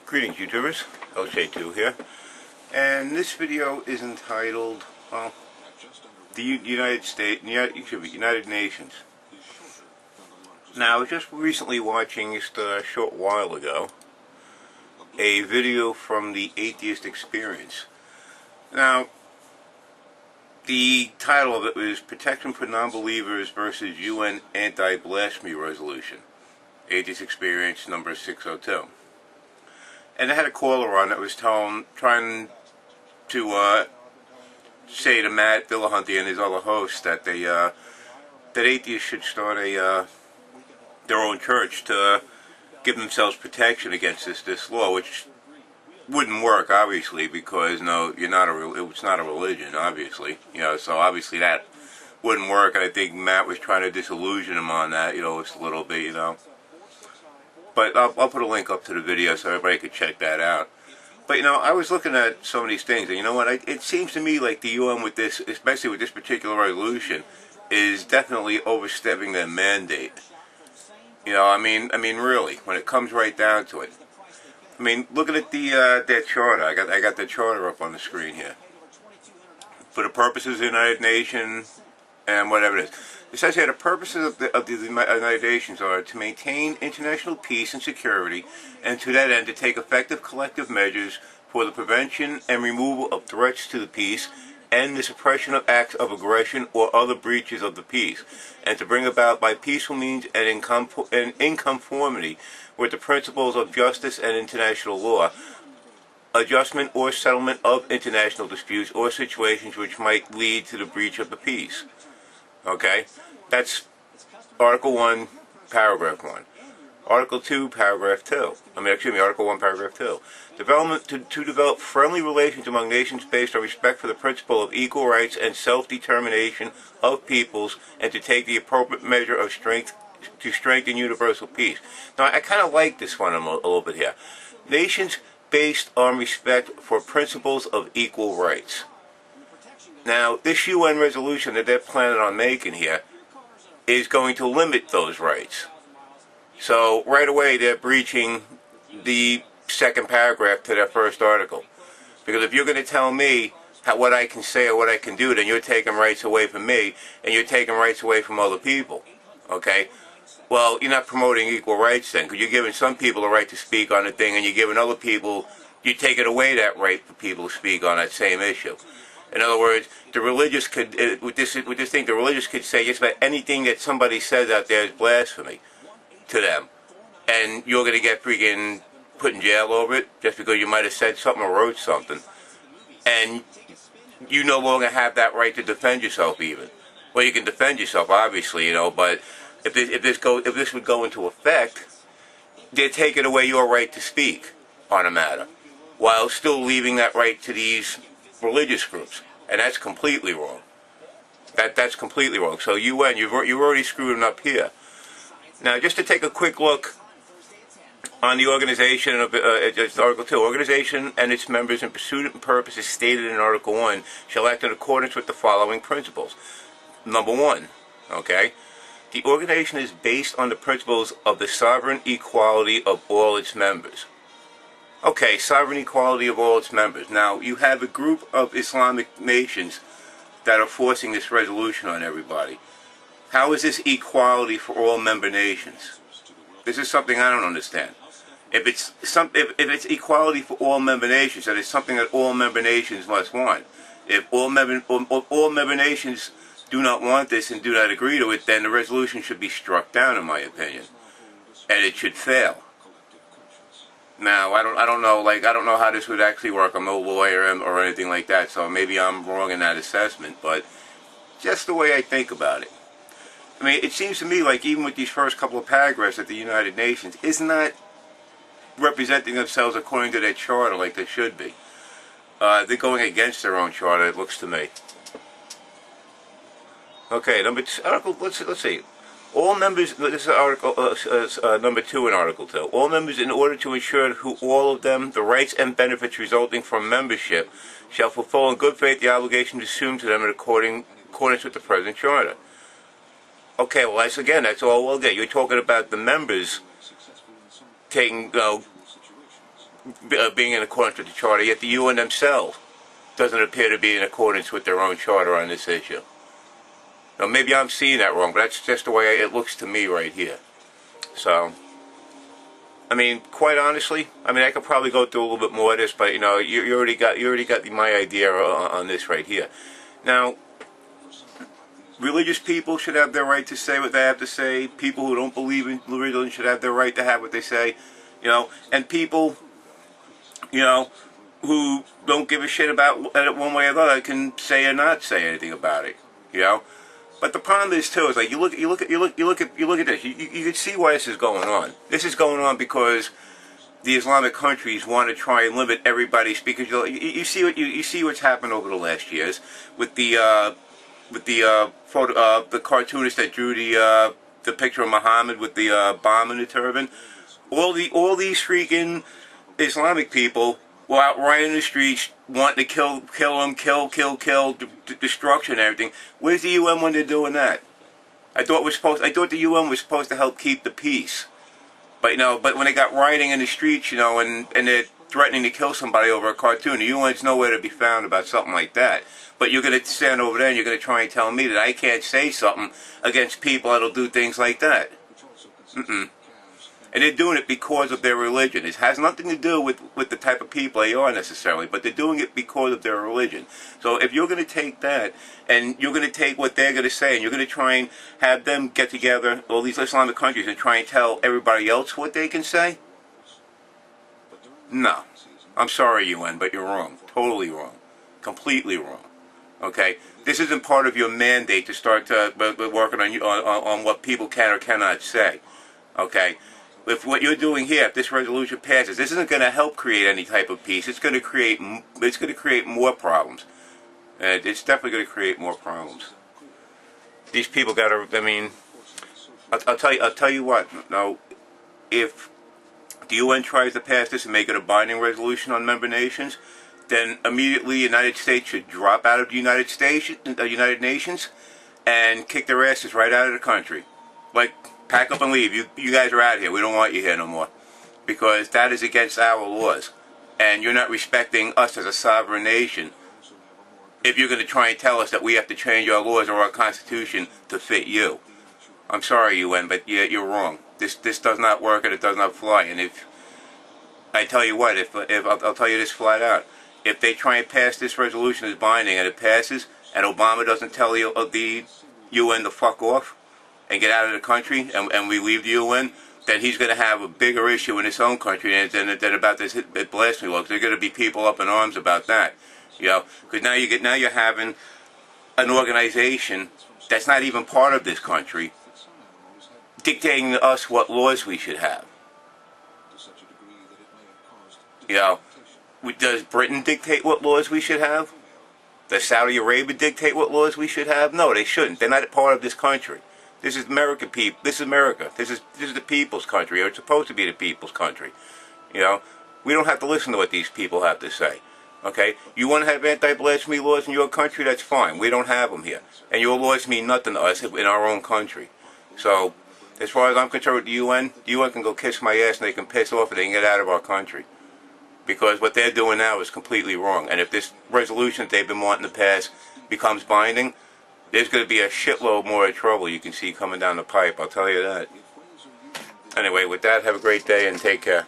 Greetings YouTubers, LJ2 here, and this video is entitled, well, the United Nations. Now, I was just recently watching, just a short while ago, a video from the Atheist Experience. Now, the title of it was Protection for Non-Believers versus UN Anti-Blasphemy Resolution. Atheist Experience number 602. And they had a caller on that was trying to say to Matt Dillahunty and his other hosts that they that atheists should start their own church to give themselves protection against this law, which wouldn't work, obviously, because it's not a religion, obviously, so obviously that wouldn't work. And I think Matt was trying to disillusion him on that, just a little bit, But I'll put a link up to the video so everybody could check that out. But I was looking at some of these things, and you know what? It seems to me like the UN with this, especially with this particular resolution, is definitely overstepping their mandate. I mean, really, when it comes right down to it. I mean, looking at their charter, I got the charter up on the screen here. For the purposes of the United Nations and whatever it is. It says here the purposes of the United Nations are to maintain international peace and security, and to that end to take effective collective measures for the prevention and removal of threats to the peace and the suppression of acts of aggression or other breaches of the peace, and to bring about by peaceful means and in conformity with the principles of justice and international law, adjustment or settlement of international disputes or situations which might lead to the breach of the peace. Okay, that's Article 1, Paragraph 1. Article 2, Paragraph 2. Article 1, Paragraph 2. To develop friendly relations among nations based on respect for the principle of equal rights and self-determination of peoples, and to take the appropriate measure of strength to strengthen universal peace. Now, I kind of like this one a little bit here. Nations based on respect for principles of equal rights. Now, this UN resolution that they're planning on making here is going to limit those rights. So, right away, they're breaching the second paragraph to their first article. Because if you're going to tell me what I can say or what I can do, then you're taking rights away from me, and you're taking rights away from other people. Okay? Well, you're not promoting equal rights then, because you're giving some people the right to speak on a thing, and you're giving other people, you're taking away that right for people to speak on that same issue. In other words, the religious could, with this thing, the religious could say just about anything that somebody says out there is blasphemy to them. And you're going to get freaking put in jail over it just because you might have said something or wrote something. And you no longer have that right to defend yourself even. Well, you can defend yourself, obviously, but if this would go into effect, they're taking away your right to speak on a matter, while still leaving that right to these religious groups, and that's completely wrong. That's completely wrong. So UN, you've already screwed them up here. Now, just to take a quick look on the organization of Article 2, organization and its members in pursuit and purpose as stated in Article 1 shall act in accordance with the following principles. Number 1, okay, the organization is based on the principles of the sovereign equality of all its members. Okay, sovereign equality of all its members. Now, you have a group of Islamic nations that are forcing this resolution on everybody. How is this equality for all member nations? This is something I don't understand. If it's equality for all member nations, then it's something that all member nations must want. If all member nations do not want this and do not agree to it, then the resolution should be struck down, in my opinion, and it should fail. Now, I don't know how this would actually work. I'm no lawyer or anything like that, so maybe I'm wrong in that assessment, but just the way I think about it. I mean, it seems to me like even with these first couple of paragraphs that the United Nations is not representing themselves according to their charter like they should be. They're going against their own charter, it looks to me. Okay, let's see. All members, this is article number 2 in Article 2. All members, in order to ensure who all of them the rights and benefits resulting from membership, shall fulfill in good faith the obligations assumed to them in accordance with the present charter. Okay, well, that's all we'll get. You're talking about the members taking, being in accordance with the Charter, yet the UN themselves doesn't appear to be in accordance with their own Charter on this issue. Now, maybe I'm seeing that wrong, but that's just the way it looks to me right here. So, I mean, quite honestly, I mean, I could probably go through a little bit more of this, but you know, you already got my idea on this right here. Now, religious people should have their right to say what they have to say. People who don't believe in religion should have their right to have what they say. You know, and people, you know, who don't give a shit about it one way or the other can say or not say anything about it. You know. But the problem is too is like you look at this. You can see why this is going on. This is going on because the Islamic countries want to try and limit everybody's speakers. You see what's happened over the last years with the cartoonist that drew the picture of Muhammad with the bomb in the turban. All these freaking Islamic people were out rioting in the streets, wanting to kill, destruction and everything. Where's the UN when they're doing that? I thought the UN was supposed to help keep the peace. But you know, but when they got rioting in the streets, you know, and they're threatening to kill somebody over a cartoon, the UN's nowhere to be found about something like that. But you're going to stand over there and you're going to try and tell me that I can't say something against people that'll do things like that. And they're doing it because of their religion. It has nothing to do with the type of people they are necessarily, but they're doing it because of their religion. So if you're going to take that, and you're going to take what they're going to say, and you're going to try and have them get together, all these Islamic countries, and try and tell everybody else what they can say? No. I'm sorry, UN, but you're wrong. Totally wrong. Completely wrong. Okay? This isn't part of your mandate to start working on what people can or cannot say. Okay? If what you're doing here, if this resolution passes, this isn't going to help create any type of peace. It's going to create more problems. And it's definitely going to create more problems. These people got to. I mean, I'll tell you what. Now, if the UN tries to pass this and make it a binding resolution on member nations, then immediately the United States should drop out of the United Nations and kick their asses right out of the country. Like, pack up and leave. You guys are out here. We don't want you here no more. Because that is against our laws. And you're not respecting us as a sovereign nation if you're going to try and tell us that we have to change our laws or our constitution to fit you. I'm sorry, UN, but yeah, you're wrong. This does not work and it does not fly. And if I tell you what, if I'll tell you this flat out, if they try and pass this resolution as binding and it passes, and Obama doesn't tell the UN to fuck off and get out of the country, and we leave the UN, then he's going to have a bigger issue in his own country than about this blasphemy law. There are going to be people up in arms about that, you know, because now you're having an organization that's not even part of this country dictating to us what laws we should have. You know, does Britain dictate what laws we should have? Does Saudi Arabia dictate what laws we should have? No, they shouldn't. They're not a part of this country. This is America, people. This is America. This is the people's country, or it's supposed to be the people's country. You know, we don't have to listen to what these people have to say. Okay, you want to have anti-blasphemy laws in your country? That's fine. We don't have them here, and your laws mean nothing to us in our own country. So, as far as I'm concerned with the UN can go kiss my ass and they can piss off and they can get out of our country. Because what they're doing now is completely wrong. And if this resolution that they've been wanting to pass becomes binding, there's going to be a shitload more of trouble you can see coming down the pipe, I'll tell you that. Anyway, with that, have a great day and take care.